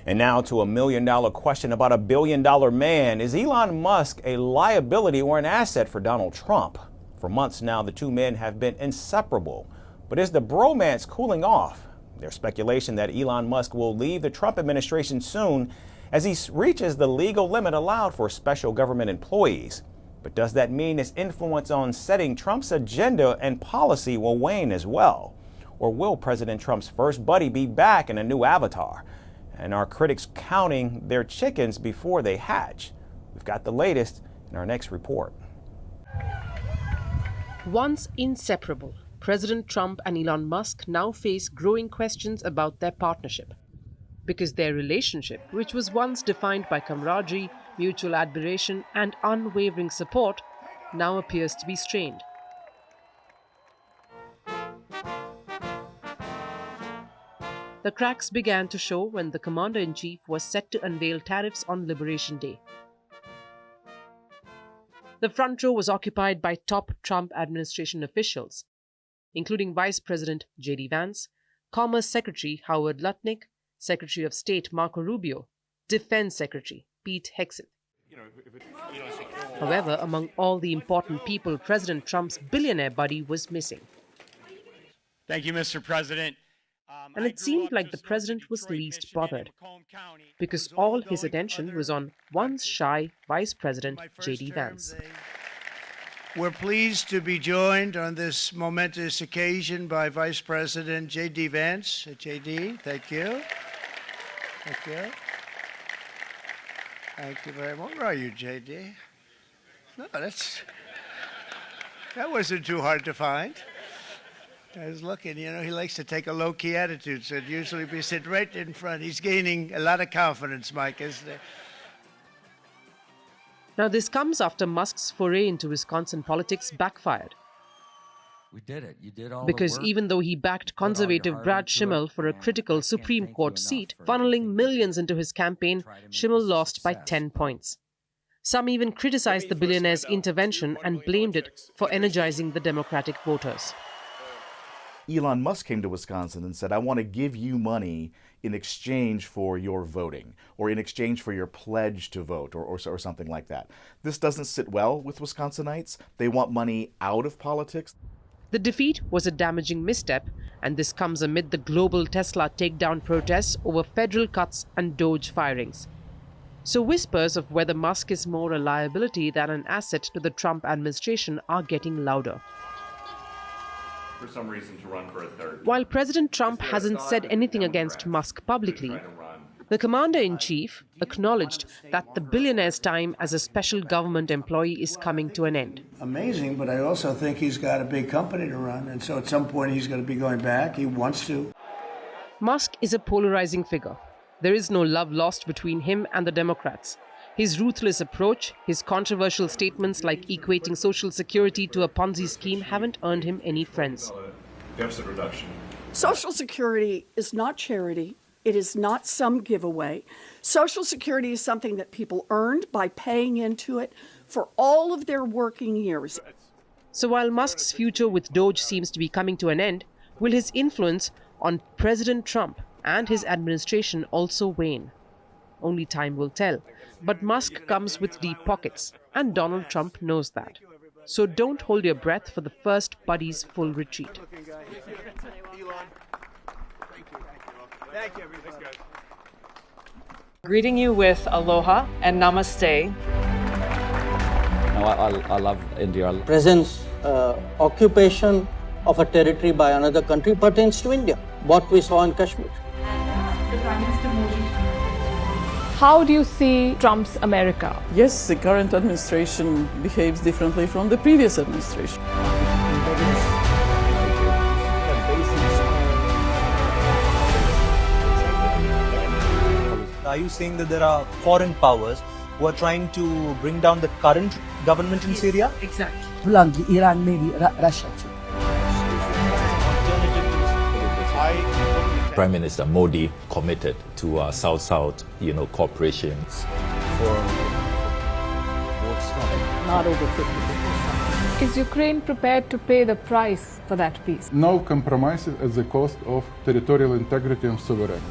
And now to a million-dollar question about a billion-dollar man. Is Elon Musk a liability or an asset for Donald Trump? For months now, the two men have been inseparable. But is the bromance cooling off? There's speculation that Elon Musk will leave the Trump administration soon as he reaches the legal limit allowed for special government employees. But does that mean his influence on setting Trump's agenda and policy will wane as well? Or will President Trump's first buddy be back in a new avatar? And are critics counting their chickens before they hatch? We've got the latest in our next report. Once inseparable, President Trump and Elon Musk now face growing questions about their partnership. Because their relationship, which was once defined by camaraderie, mutual admiration, and unwavering support, now appears to be strained. The cracks began to show when the commander-in-chief was set to unveil tariffs on Liberation Day. The front row was occupied by top Trump administration officials, including Vice President J.D. Vance, Commerce Secretary Howard Lutnick, Secretary of State Marco Rubio, Defense Secretary Pete Hegseth. However, among all the important people, President Trump's billionaire buddy was missing. Thank you, Mr. President. And it seemed like the president was least bothered, because all his attention was on once shy Vice President J.D. Vance. We're pleased to be joined on this momentous occasion by Vice President J.D. Vance. J.D., thank you. Thank you. Thank you very much. Where are you, J.D.? No, that wasn't too hard to find. I was looking, he likes to take a low-key attitude, so usually we sit right in front. He's gaining a lot of confidence, Mike, isn't he? Now, this comes after Musk's foray into Wisconsin politics backfired. We did it. You did all because the work. Even though he backed conservative Brad Schimmel for a critical Supreme Court seat, funneling millions into his campaign, Schimmel lost by 10 points. Some even criticized the billionaire's intervention and blamed it for energizing the Democratic voters. Elon Musk came to Wisconsin and said, I want to give you money in exchange for your voting, or in exchange for your pledge to vote, or something like that. This doesn't sit well with Wisconsinites. They want money out of politics. The defeat was a damaging misstep, and this comes amid the global Tesla takedown protests over federal cuts and Doge firings. So whispers of whether Musk is more a liability than an asset to the Trump administration are getting louder. For some reason to run for a third. While President Trump hasn't said anything against Musk publicly, the commander-in-chief acknowledged that the billionaire's time as a special government employee is coming to an end. Amazing, but I also think he's got a big company to run, and so at some point he's going to be going back. He wants to. Musk is a polarizing figure. There is no love lost between him and the Democrats. His ruthless approach, his controversial statements like equating Social Security to a Ponzi scheme haven't earned him any friends. Deficit reduction. Social Security is not charity. It is not some giveaway. Social Security is something that people earned by paying into it for all of their working years. So while Musk's future with Doge seems to be coming to an end, will his influence on President Trump and his administration also wane? Only time will tell. But Musk comes with deep pockets, and Donald Trump knows that. So don't hold your breath for the first buddy's full retreat. Greeting you with aloha and namaste. No, I love India. Presence, occupation of a territory by another country pertains to India. What we saw in Kashmir. How do you see Trump's America? Yes, the current administration behaves differently from the previous administration. Are you saying that there are foreign powers who are trying to bring down the current government in Syria? Exactly. Bluntly, Iran, maybe Russia too. Prime Minister Modi committed to South-South, cooperation. Not over 50%. Is Ukraine prepared to pay the price for that peace? No compromises at the cost of territorial integrity and sovereignty.